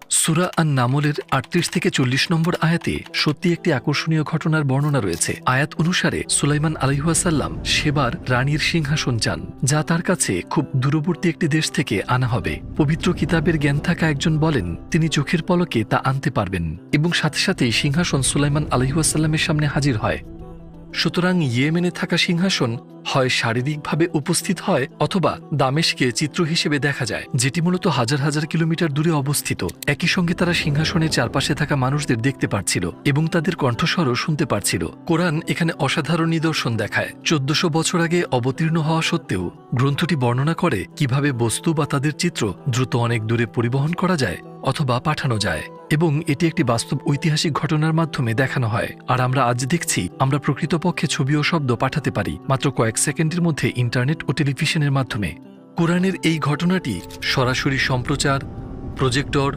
সূরা আন-নামলের ৩৮ থেকে ৪০ নম্বর আয়াতে সত্যি একটি আকর্ষণীয় ঘটনার বর্ণনা রয়েছে। আয়াত অনুসারে সুলাইমান আলাইহিসসালাম সেবার রানীর সিংহাসন চান, যা তার কাছে খুব দূরবর্তী একটি দেশ থেকে আনা হবে। পবিত্র কিতাবের জ্ঞান থাকা একজন বলেন তিনি চোখের পলকে তা আনতে পারবেন এবং সাথে সাথেই সিংহাসন সুলাইমান আলাইহিসসালামের সামনে হাজির হয়। সুতরাং ইয়েমেনে থাকা সিংহাসন হয় শারীরিকভাবে উপস্থিত হয় অথবা দামেশকে চিত্র হিসেবে দেখা যায়, যেটি মূলত হাজার হাজার কিলোমিটার দূরে অবস্থিত। একই সঙ্গে তারা সিংহাসনের চারপাশে থাকা মানুষদের দেখতে পারছিল এবং তাদের কণ্ঠস্বরও শুনতে পারছিল। কোরআন এখানে অসাধারণ নিদর্শন দেখায়। ১৪০০ বছর আগে অবতীর্ণ হওয়া সত্ত্বেও গ্রন্থটি বর্ণনা করে কিভাবে বস্তু বা তাদের চিত্র দ্রুত অনেক দূরে পরিবহন করা যায় অথবা পাঠানো যায়, এবং এটি একটি বাস্তব ঐতিহাসিক ঘটনার মাধ্যমে দেখানো হয়। আর আমরা আজ দেখছি আমরা প্রকৃতপক্ষে ছবি ও শব্দ পাঠাতে পারি মাত্র কয়েক সেকেন্ডের মধ্যে ইন্টারনেট ও টেলিভিশনের মাধ্যমে। কোরআনের এই ঘটনাটি সরাসরি সম্প্রচার, প্রজেক্টর